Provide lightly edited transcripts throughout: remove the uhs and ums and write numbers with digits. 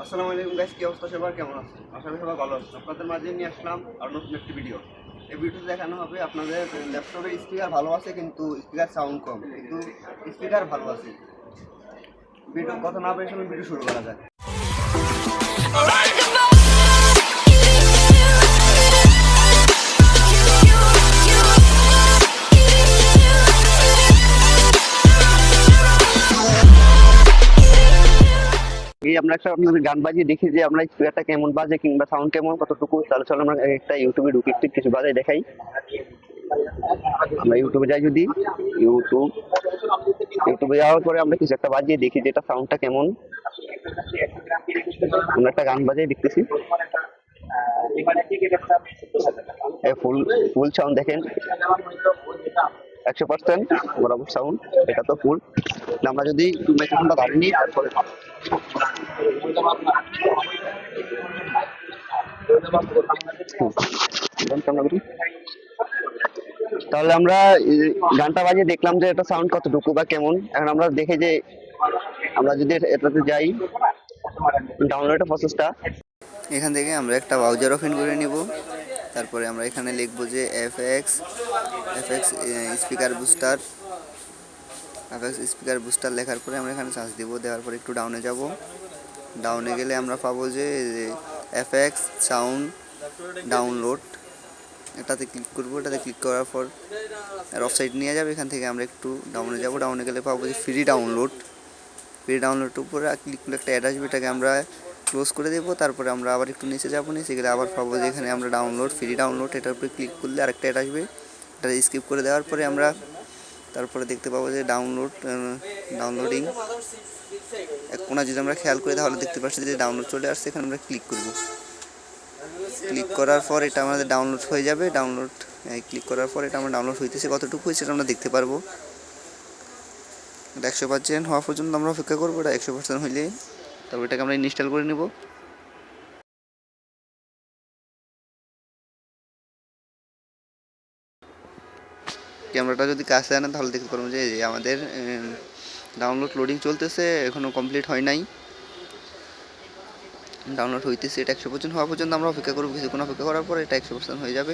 আসসালামু আলাইকুম গাইস, কি অবস্থা সবার? কেমন আছেন? আশা করি সবাই ভালো আছেন। আপনাদের মাঝে নিয়ে আসলাম আর নতুন একটি ভিডিও। এই ভিডিওতে দেখানো হবে আপনাদের ল্যাপটপের স্পিকার ভালো আছে কিন্তু স্পিকার সাউন্ড কম, কিন্তু স্পিকার ভালো আছে। ভিডিও কথা না বলে ভিডিও শুরু করা যায়। আমরা একটা আপনাদের গান বাজিয়ে দেখি যে আমরা স্পিকারটা কেমন বাজে কিংবা সাউন্ড কেমন কতটুকু। তাহলে চলো আমরা একটা ইউটিউবে ঢুকি, একটু কিছু বাজাই দেখাই। আমরা ইউটিউবে যাই, যদি ইউটিউবে যাওয়ার পরে আমরা কিছু একটা বাজিয়ে দেখি যে এটা সাউন্ডটা কেমন। আমরা একটা গান বাজিয়ে দেখতেছি, ফুল ফুল সাউন্ড দেখেন, 100% বরাবর সাউন্ড। এটা তো ফুল। আমরা যদি মাইক্রোফোনটা দাঁড়িয়ে নিই তারপরে তাহলে আমরা গানটা বাজিয়ে দেখলাম যে এটা সাউন্ড কতটুকু বা কেমন। এখন আমরা দেখে যে আমরা যদি এটাতে যাই ডাউনলোডের প্রসেসটা, এখান থেকে আমরা একটা ব্রাউজার ওপেন করে নিব। তারপরে আমরা এখানে লিখব যে এফএক্স স্পিকার বুস্টার লেখার পরে আমরা এখানে সার্চ দিব। দেওয়ার পরে একটু ডাউনে যাব। ডাউনে গেলে আমরা পাবো যে এফএক্স সাউন্ড ডাউনলোড, এটাতে ক্লিক করব। এটাতে ক্লিক করার পর আর ওয়েবসাইট নিয়ে যাবে। এখান থেকে আমরা একটু ডাউনে যাব। ডাউনে গেলে পাবো যে ফ্রি ডাউনলোডের উপরে ক্লিক করলে একটা অ্যাড আসবে, এটাকে আমরা ক্লোজ করে দেবো। তারপরে আমরা আবার একটু নিচে যাবো, নিচে গেলে আবার পাবো যে এখানে আমরা ফ্রি ডাউনলোড, এটার উপরে ক্লিক করলে আরেকটা অ্যাড আসবে। এটা স্কিপ করে দেওয়ার পরে আমরা তারপরে দেখতে পাবো যে ডাউনলোডিং এক কোণা যদি আমরা খেয়াল করি তাহলে দেখতে পাচ্ছি যে ডাউনলোড চলে আসছে। এখানে আমরা ক্লিক করব। ক্লিক করার পর এটা আমাদের ডাউনলোড হয়ে যাবে। ক্লিক করার পর এটা আমরা ডাউনলোড হইতেছে, কতটুকু হয়েছে সেটা আমরা দেখতে পারবো। এটা 100% হওয়া পর্যন্ত আমরা অপেক্ষা করবো। এটা 100% হইলে তারপর এটাকে আমরা ইনস্টল করে নেব। ক্যামেরাটা যদি কাছে আনেন তাহলে দেখতে পারবো যে আমাদের ডাউনলোড লোডিং চলতেছে, এখনও কমপ্লিট হয় নাই, ডাউনলোড হইতেছে। এটা 100% হওয়া পর্যন্ত আমরা অপেক্ষা করবো। কিছুক্ষণ অপেক্ষা করার পর এটা 100% হয়ে যাবে।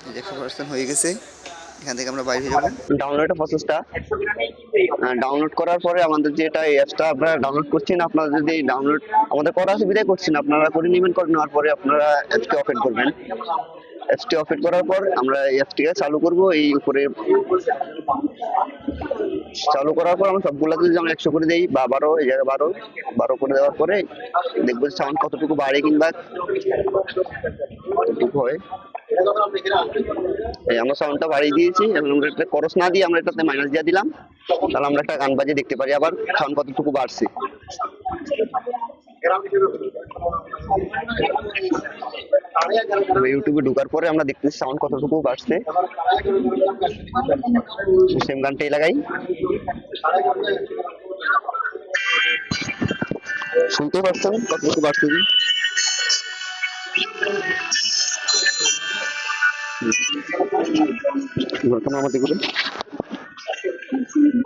100% হয়ে গেছে। এখান থেকে আমরা বাইরে যাব। ডাউনলোডের প্রসেসটা ডাউনলোড করার পরে আমাদের যে এটা অ্যাপসটা আপনারা ডাউনলোড করছেন, আপনারা যদি ডাউনলোড আমাদের করা সুবিধাই করছেন, আপনারা করে নেবেন। করে নেওয়ার পরে আপনারা অ্যাপসটি ওপেন করবেন। অ্যাপসটি ওপেন করার পর আমরা এই অ্যাপসটিকে চালু করব। এই উপরে চালু করার পর আমরা সবগুলোতে যদি আমরা 100 করে দেই বা 12, এই জায়গায় 12 করে দেওয়ার পরে দেখবো সাউন্ড কতটুকু বাড়ে কিংবা কতটুকু হয়। আমরা সাউন্ডটা বাড়িয়ে দিয়েছি। এখন আমরা একটা করস না দিয়ে আমরা এটাতে মাইনাস দিয়ে দিলাম। তাহলে আমরা একটা গান বাজিয়ে দেখতে পারি আবার সাউন্ড কতটুকু বাড়ছে। ইউটিউবে ঢোকার পরে আমরা দেখতেছি সাউন্ড কতটুকু বাড়ছে। সেম গানটাই লাগাই, শুনতে পাচ্ছেন কতটুকু বাড়ছে।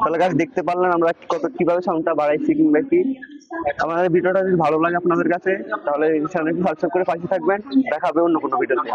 তাহলে গাছ দেখতে পারলেন আমরা কিভাবে সাউন্ডটা বাড়াইছি কিংবা কি। আমাদের ভিডিওটা যদি ভালো লাগে আপনাদের কাছে তাহলে চ্যানেলটি সাবস্ক্রাইব করে পাশে থাকবেন। দেখা হবে অন্য কোনো ভিডিওতে।